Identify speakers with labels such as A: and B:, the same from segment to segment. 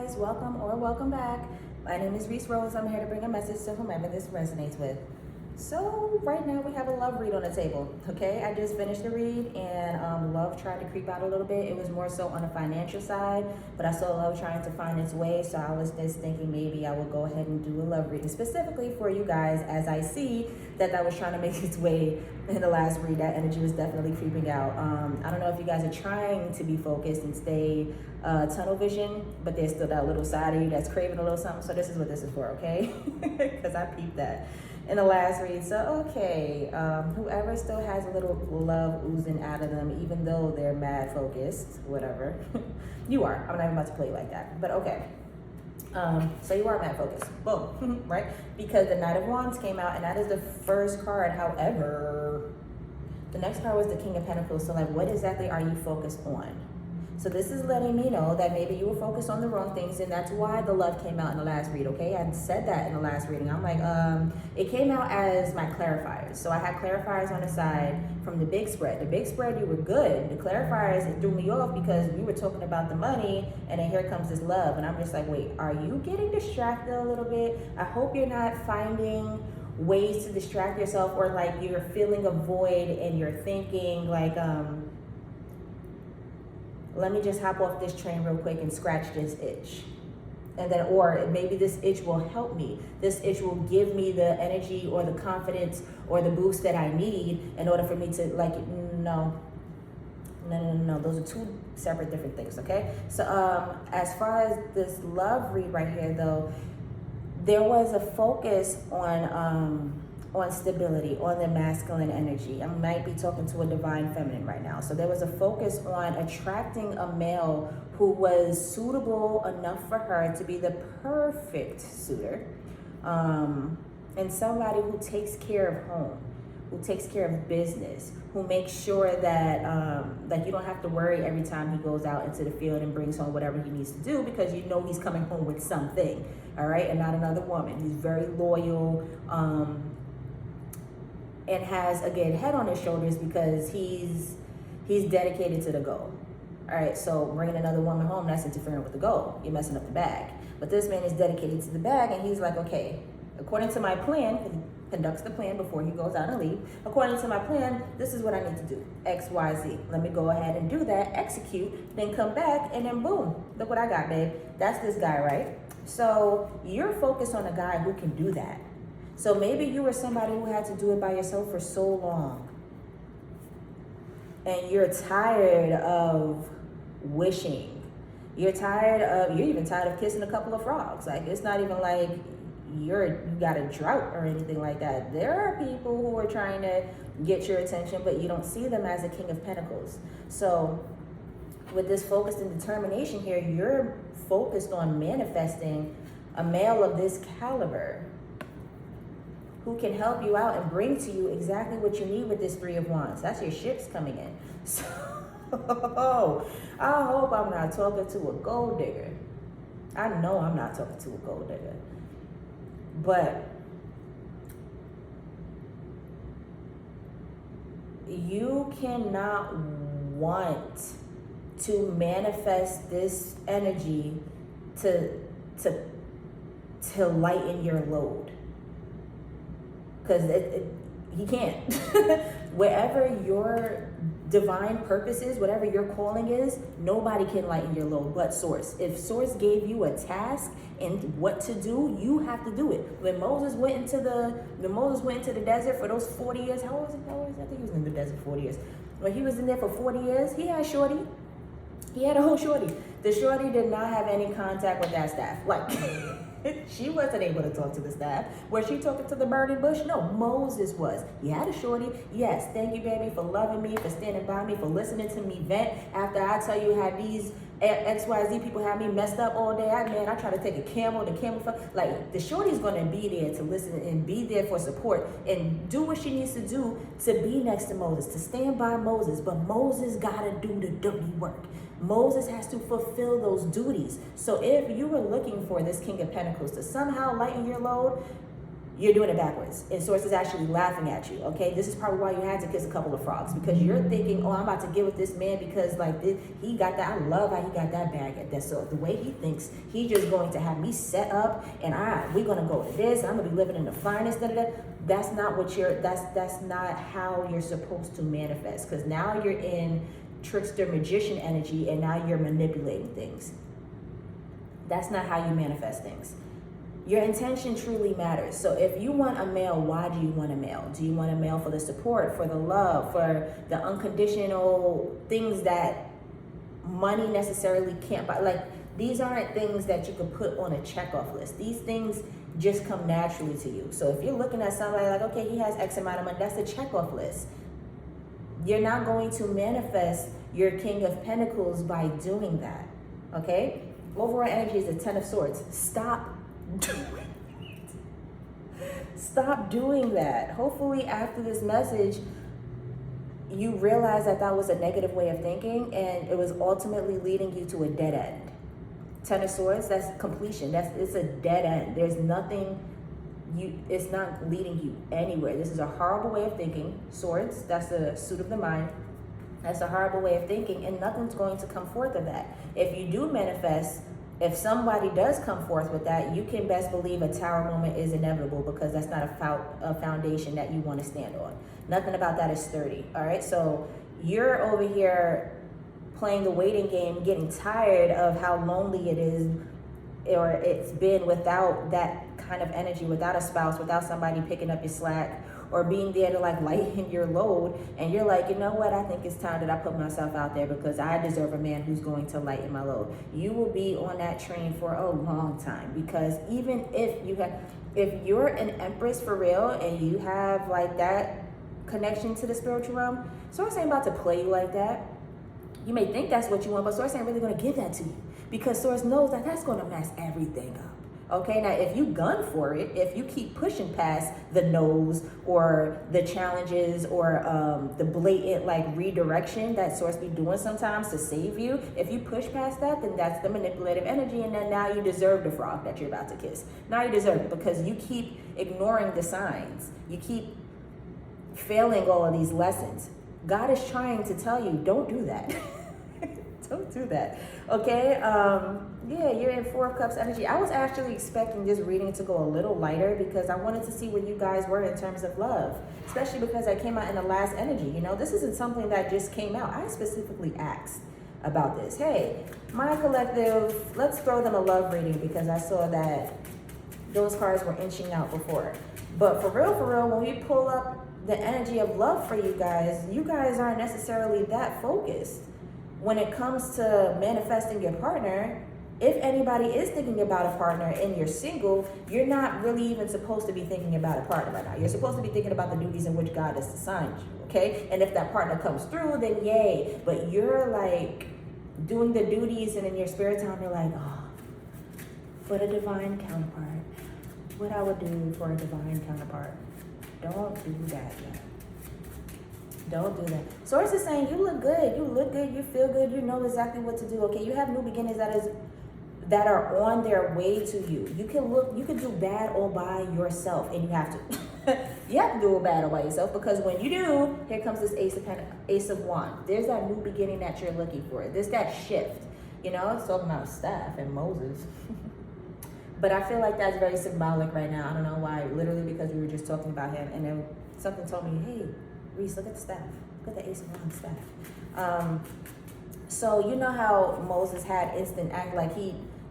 A: guys, welcome or welcome back. My name is Reese Rose. I'm here to bring a message to whomever this resonates with. So right now we have a love read on the table. Okay, I just finished the read and love tried to creep out a little bit. It was more so on the financial side, but I saw love trying to find its way. So I was just thinking maybe I will go ahead and do a love reading specifically for you guys, as I see that was trying to make its way in the last read. That energy was definitely creeping out. I don't know if you guys are trying to be focused and stay tunnel vision, but there's still that little side of you that's craving a little something. So this is what this is for, okay? Because I peeped that in the last read. So okay, whoever still has a little love oozing out of them, even though they're mad focused, whatever. You are. I'm not even about to play like that, but okay. So you are mad focused. Boom. Right? Because the Knight of Wands came out, and that is the first card. However, the next card was the King of Pentacles. So like, what exactly are you focused on? So this is letting me know that maybe you were focused on the wrong things, and that's why the love came out in the last read, okay? I said that in the last reading. I'm like, it came out as my clarifiers. So I had clarifiers on the side from the big spread. The big spread, you were good. The clarifiers, it threw me off because we were talking about the money, and then here comes this love. And I'm just like, wait, are you getting distracted a little bit? I hope you're not finding ways to distract yourself, or like you're feeling a void and you're thinking like, let me just hop off this train real quick and scratch this itch. And then, or maybe this itch will help me. This itch will give me the energy or the confidence or the boost that I need in order for me to like, no. Those are two separate different things, okay? So as far as this love read right here though, there was a focus on stability, on the masculine energy. I might be talking to a divine feminine right now. So there was a focus on attracting a male who was suitable enough for her to be the perfect suitor, and somebody who takes care of home, who takes care of business, who makes sure that like you don't have to worry every time he goes out into the field and brings home whatever he needs to do, because you know he's coming home with something, all right, and not another woman. He's very loyal, and has, again, head on his shoulders because he's dedicated to the goal. All right, so bringing another woman home, that's interfering with the goal. You're messing up the bag. But this man is dedicated to the bag, and he's like, okay, according to my plan, he conducts the plan before he goes out and leave. According to my plan, this is what I need to do, X, Y, Z. Let me go ahead and do that, execute, then come back, and then boom, look what I got, babe. That's this guy, right? So you're focused on a guy who can do that. So maybe you were somebody who had to do it by yourself for so long, and you're tired of wishing. You're even tired of kissing a couple of frogs. Like, it's not even like you got a drought or anything like that. There are people who are trying to get your attention, but you don't see them as a King of Pentacles. So with this focus and determination here, you're focused on manifesting a male of this caliber who can help you out and bring to you exactly what you need with this Three of Wands. That's your ships coming in. So I hope I'm not talking to a gold digger. I know I'm not talking to a gold digger. But you cannot want to manifest this energy to lighten your load. Because he can't. Wherever your divine purpose is, whatever your calling is, nobody can lighten your load but Source. If Source gave you a task and what to do, you have to do it. When Moses went into the desert for those 40 years, how was it? I think he was in the desert 40 years. When he was in there for 40 years, he had shorty. He had a whole shorty. The shorty did not have any contact with that staff. Like, she wasn't able to talk to the staff. Was she talking to the burning bush? No, Moses was. He had a shorty. Yes, thank you, baby, for loving me, for standing by me, for listening to me vent after I tell you how these XYZ people have me messed up all day. I try to take a camel, like, the shorty's gonna be there to listen and be there for support and do what she needs to do to be next to Moses, to stand by Moses. But Moses gotta do the dirty work. Moses has to fulfill those duties. So if you were looking for this King of Pentacles to somehow lighten your load, you're doing it backwards. And Source is actually laughing at you, okay? This is probably why you had to kiss a couple of frogs, because you're thinking, oh, I'm about to get with this man because like he got that. I love how he got that bag at that. So the way he thinks, he's just going to have me set up and we're gonna go to this. I'm gonna be living in the finest. That's not what that's not how you're supposed to manifest, because now you're in trickster magician energy and now you're manipulating things. That's not how you manifest things. Your intention truly matters. So if you want a male, why do you want a male? Do you want a male for the support, for the love, for the unconditional things that money necessarily can't buy? Like, these aren't things that you can put on a checkoff list. These things just come naturally to you. So if you're looking at somebody like, okay, he has X amount of money, that's a checkoff list. You're not going to manifest your King of Pentacles by doing that, okay? Overall energy is the Ten of Swords. Stop doing that. Hopefully after this message, you realize that was a negative way of thinking and it was ultimately leading you to a dead end. Ten of Swords, that's completion. It's a dead end. There's nothing, it's not leading you anywhere. This is a horrible way of thinking. Swords, that's the suit of the mind. That's a horrible way of thinking, and nothing's going to come forth of that. If you do manifest, if somebody does come forth with that, you can best believe a tower moment is inevitable, because that's not a foundation that you want to stand on. Nothing about that is sturdy, all right? So you're over here playing the waiting game, getting tired of how lonely it is, or it's been without that kind of energy, without a spouse, without somebody picking up your slack, or being there to like lighten your load. And you're like, you know what, I think it's time that I put myself out there because I deserve a man who's going to lighten my load. You will be on that train for a long time, because even if you're an empress for real and you have like that connection to the spiritual realm, Source ain't about to play you like that. You may think that's what you want, but Source ain't really going to give that to you, because Source knows that that's going to mess everything up. Okay, now if you gun for it, if you keep pushing past the no's or the challenges or the blatant like redirection that Source be doing sometimes to save you, if you push past that, then that's the manipulative energy, and then now you deserve the frog that you're about to kiss. Now you deserve it because you keep ignoring the signs. You keep failing all of these lessons. God is trying to tell you, don't do that. Don't do that, okay? Yeah, you're in Four of Cups energy. I was actually expecting this reading to go a little lighter because I wanted to see where you guys were in terms of love, especially because I came out in the last energy. You know, this isn't something that just came out. I specifically asked about this. Hey, my collective, let's throw them a love reading because I saw that those cards were inching out before. But for real, when we pull up the energy of love for you guys aren't necessarily that focused. When it comes to manifesting your partner, if anybody is thinking about a partner and you're single, you're not really even supposed to be thinking about a partner right now. You're supposed to be thinking about the duties in which God has assigned you, okay? And if that partner comes through, then yay. But you're like doing the duties, and in your spirit time, you're like, oh, for the divine counterpart, what I would do for a divine counterpart. Don't do that yet. Don't do that. Source is saying you look good, you feel good, you know exactly what to do. Okay, you have new beginnings that are on their way to you. You can do bad all by yourself, and you have to. You have to do it bad all by yourself, because when you do, here comes this Ace of Wands. There's that new beginning that you're looking for. There's that shift. You know, it's talking about staff and Moses. But I feel like that's very symbolic right now. I don't know why. Literally because we were just talking about him, and then something told me, hey, Reese, look at the staff. Look at the Ace of Wands staff. So you know how Moses had instant act, like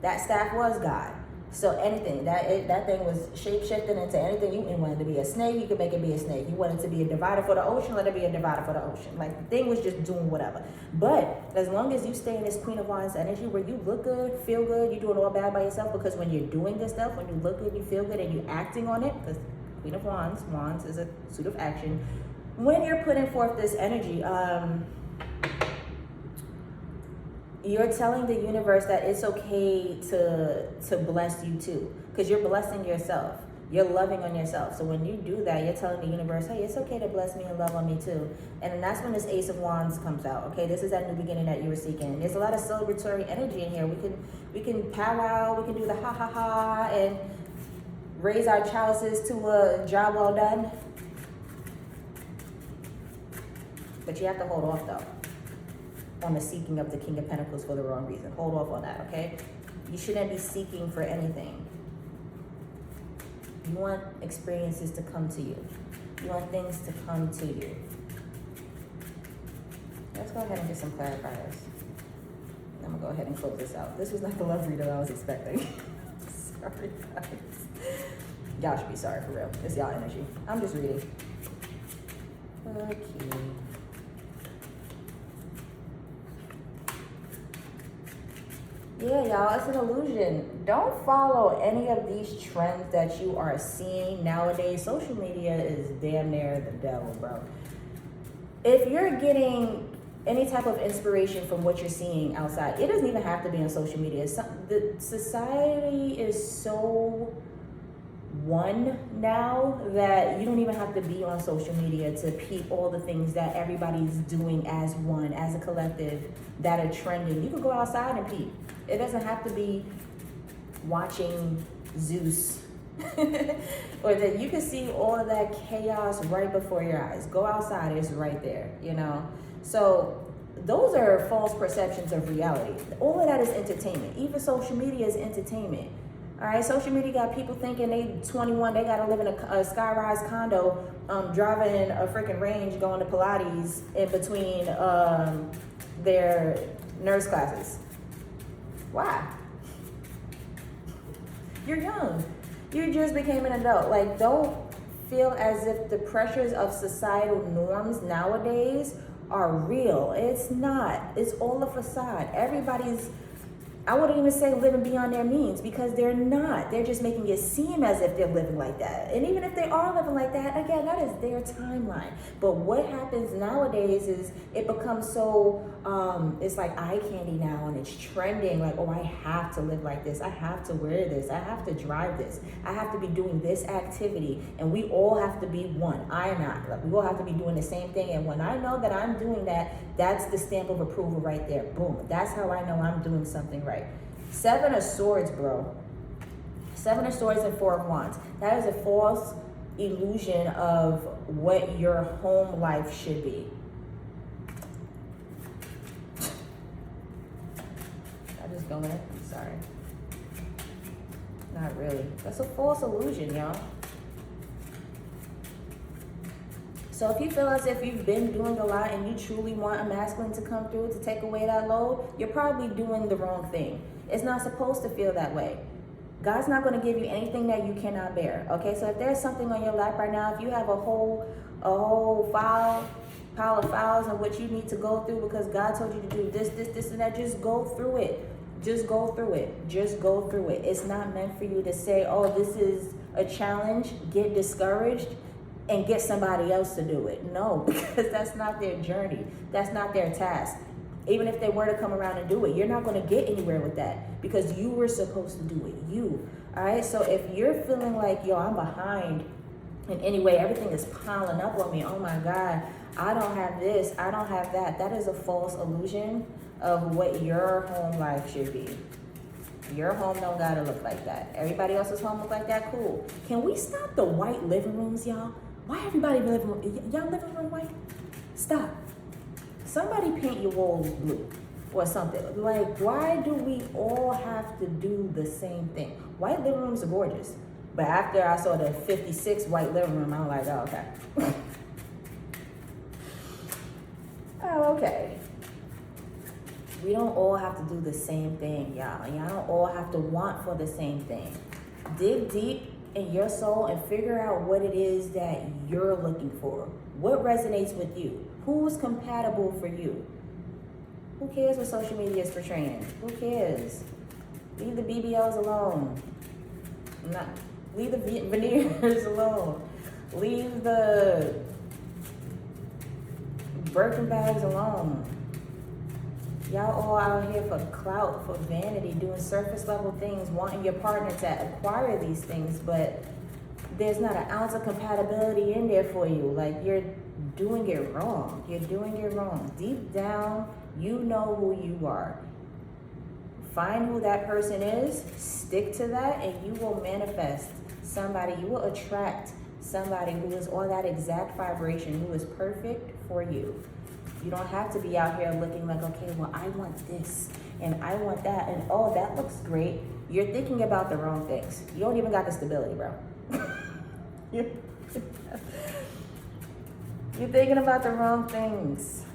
A: that staff was God. So anything, that thing was shape-shifting into anything. You wanted to be a snake, you could make it be a snake. You wanted to be a divider for the ocean, let it be a divider for the ocean. Like, the thing was just doing whatever. But as long as you stay in this Queen of Wands energy where you look good, feel good, you're doing all bad by yourself, because when you're doing this stuff, when you look good, you feel good, and you're acting on it, because Queen of Wands is a suit of action. When you're putting forth this energy, you're telling the universe that it's okay to bless you too, because you're blessing yourself. You're loving on yourself. So when you do that, you're telling the universe, hey, it's okay to bless me and love on me too. And then that's when this Ace of Wands comes out. Okay, this is that new beginning that you were seeking. There's a lot of celebratory energy in here. We can powwow, we can do the ha ha ha, and raise our chalices to a job well done. But you have to hold off though on the seeking of the King of Pentacles for the wrong reason. Hold off on that, okay? You shouldn't be seeking for anything. You want experiences to come to you. You want things to come to you. Let's go ahead and get some clarifiers. I'm gonna go ahead and close this out. This was not the love reader I was expecting. Sorry, guys. Y'all should be sorry for real. It's y'all energy. I'm just reading. Okay. Yeah, y'all, it's an illusion. Don't follow any of these trends that you are seeing nowadays. Social media is damn near the devil, bro. If you're getting any type of inspiration from what you're seeing outside, it doesn't even have to be on social media. The society is so one now that you don't even have to be on social media to peep all the things that everybody's doing as one, as a collective, that are trending. You can go outside and peep. It doesn't have to be watching Zeus. Or that you can see all of that chaos right before your eyes. Go outside, it's right there, you know? So those are false perceptions of reality. All of that is entertainment. Even social media is entertainment. All right, social media got people thinking they 21, they gotta live in a sky-rise condo, driving a freaking range, going to Pilates in between their nurse classes. Why? You're young. You just became an adult. Like, don't feel as if the pressures of societal norms nowadays are real. It's not. It's all a facade. Everybody's, I wouldn't even say living beyond their means, because they're not. They're just making it seem as if they're living like that. And even if they are living like that, again, that is their timeline. But what happens nowadays is it becomes so, it's like eye candy now, and it's trending. Like, oh, I have to live like this. I have to wear this. I have to drive this. I have to be doing this activity. And we all have to be one. I and I. Like, we all have to be doing the same thing. And when I know that I'm doing that, that's the stamp of approval right there. Boom. That's how I know I'm doing something right. Seven of Swords, bro. Seven of Swords and Four of Wands. That is a false illusion of what your home life should be. I just go in? I'm sorry. Not really. That's a false illusion, y'all. So if you feel as if you've been doing a lot and you truly want a masculine to come through to take away that load, you're probably doing the wrong thing. It's not supposed to feel that way. God's not going to give you anything that you cannot bear. Okay, so if there's something on your lap right now, if you have a whole pile of files and what you need to go through because God told you to do this, and that, just go through it. Just go through it. Just go through it. It's not meant for you to say, oh, this is a challenge, get discouraged, and get somebody else to do it. No, because that's not their journey. That's not their task. Even if they were to come around and do it, you're not going to get anywhere with that because you were supposed to do it. You. All right. So if you're feeling like, yo, I'm behind in any way, everything is piling up on me. Oh my God, I don't have this. I don't have that. That is a false illusion of what your home life should be. Your home don't gotta look like that. Everybody else's home look like that. Cool. Can we stop the white living rooms, y'all? Why everybody living room? Y'all living room white? Stop. Somebody paint your walls blue or something. Like, why do we all have to do the same thing? White living rooms are gorgeous. But after I saw the 56 white living room, I'm like, oh, okay. Oh, okay. We don't all have to do the same thing, y'all. Y'all don't all have to want for the same thing. Dig deep in your soul and figure out what it is that you're looking for. What resonates with you? Who's compatible for you? Who cares what social media is portraying? Who cares? Leave the BBLs alone. Leave the veneers alone. Leave the Birkin bags alone. Y'all all out here for clout, for vanity, doing surface level things, wanting your partner to acquire these things, but there's not an ounce of compatibility in there for you. Like, you're doing it wrong. You're doing it wrong. Deep down, you know who you are. Find who that person is, stick to that, and you will manifest somebody. You will attract somebody who is on that exact vibration, who is perfect for you. You don't have to be out here looking like, okay, well, I want this and I want that, and oh, that looks great. You're thinking about the wrong things. You don't even got the stability, bro. You're thinking about the wrong things.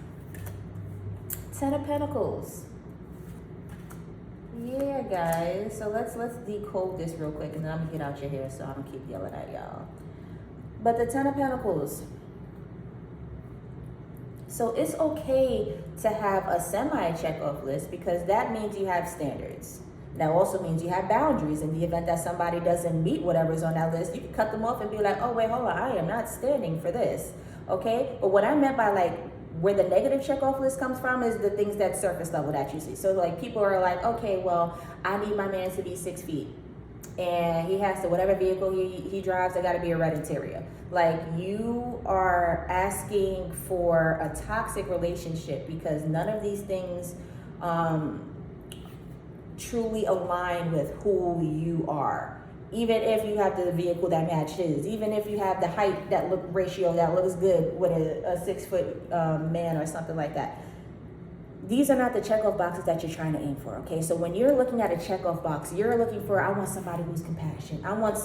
A: 10 of Pentacles. Yeah, guys. So let's decode this real quick, and then I'm gonna get out your hair so I don't keep yelling at y'all. But the 10 of Pentacles. So it's okay to have a semi-check-off list, because that means you have standards. That also means you have boundaries. In the event that somebody doesn't meet whatever's on that list, you can cut them off and be like, oh, wait, hold on, I am not standing for this, okay? But what I meant by like, where the negative check-off list comes from is the things that surface level that you see. So like people are like, okay, well, I need my man to be 6 feet. And he has to, whatever vehicle he drives, they gotta be a red interior. Like, you are asking for a toxic relationship because none of these things truly align with who you are. Even if you have the vehicle that matches, even if you have the height that ratio that looks good with a 6 foot man or something like that. These are not the checkoff boxes that you're trying to aim for, okay? So when you're looking at a checkoff box, you're looking for, I want somebody who's compassionate. I want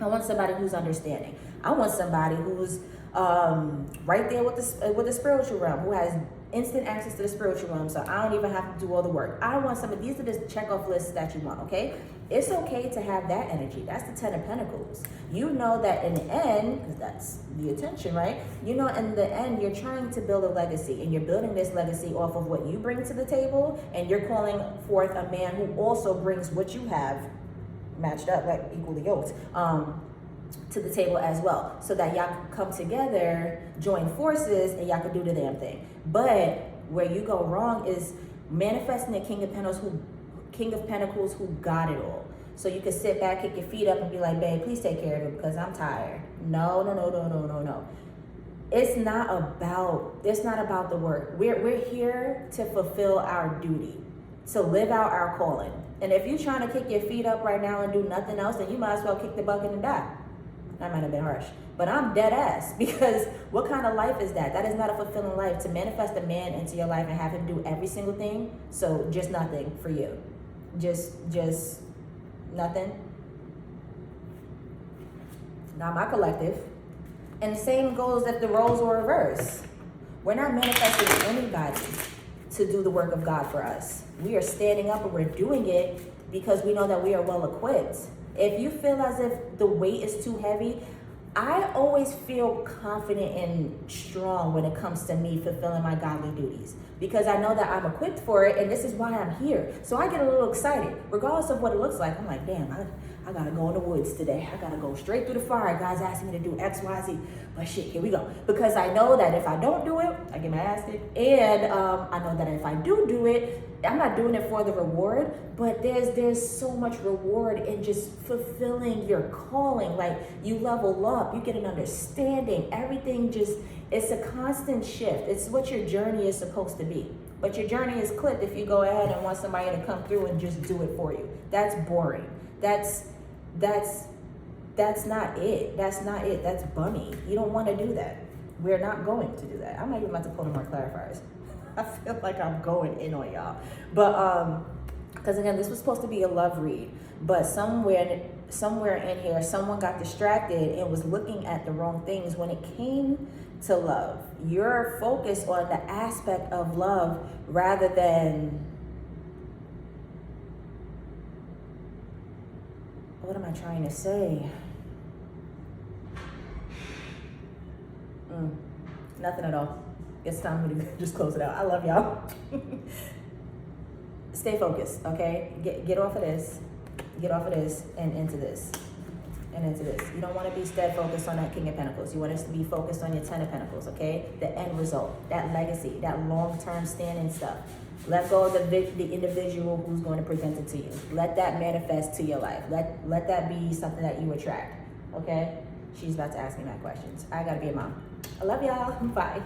A: I want somebody who's understanding. I want somebody who's right there with the spiritual realm, who has instant access to the spiritual realm, so I don't even have to do all the work. I want somebody, these are the checkoff lists that you want, okay? It's okay to have that energy. That's the 10 of Pentacles. You know that in the end, because that's the attention, right? You know, in the end, you're trying to build a legacy, and you're building this legacy off of what you bring to the table, and you're calling forth a man who also brings what you have matched up, like equally yoked, to the table as well, so that y'all can come together, join forces, and y'all can do the damn thing. But where you go wrong is manifesting a King of Pentacles who got it all. So you can sit back, kick your feet up, and be like, babe, please take care of it because I'm tired. No. It's not about the work. We're here to fulfill our duty, to live out our calling. And if you're trying to kick your feet up right now and do nothing else, then you might as well kick the bucket and die. That might have been harsh, but I'm dead ass, because what kind of life is that? That is not a fulfilling life, to manifest a man into your life and have him do every single thing. So just nothing for you. Just nothing. Not my collective. And the same goes if the roles were reversed. We're not manifesting anybody to do the work of God for us. We are standing up and we're doing it because we know that we are well equipped. If you feel as if the weight is too heavy, I always feel confident and strong when it comes to me fulfilling my godly duties, because I know that I'm equipped for it, and this is why I'm here. So I get a little excited, regardless of what it looks like. I'm like, damn, I gotta go in the woods today. I gotta go straight through the fire. God's asking me to do X, Y, Z. But shit, here we go. Because I know that if I don't do it, I get my ass kicked. And I know that if I do it, I'm not doing it for the reward, but there's so much reward in just fulfilling your calling. Like, you level up, you get an understanding, everything just, it's a constant shift. It's what your journey is supposed to be. But your journey is clipped if you go ahead and want somebody to come through and just do it for you. That's boring. That's not it. That's not it. That's bummy. You don't want to do that. We're not going to do that. I'm not even about to pull no more clarifiers. I feel like I'm going in on y'all. But because again, this was supposed to be a love read, but somewhere in here, someone got distracted and was looking at the wrong things when it came to love. You're focused on the aspect of love rather than, what am I trying to say? Nothing at all. It's time for me to just close it out. I love y'all. Stay focused, okay? Get off of this. Get off of this and into this. And into this. You don't want to be stead focused on that King of Pentacles. You want us to be focused on your 10 of Pentacles, okay? The end result, that legacy, that long-term standing stuff. Let go of the individual who's going to present it to you. Let that manifest to your life. Let that be something that you attract, okay? She's about to ask me my questions. I gotta be a mom. I love y'all. Bye.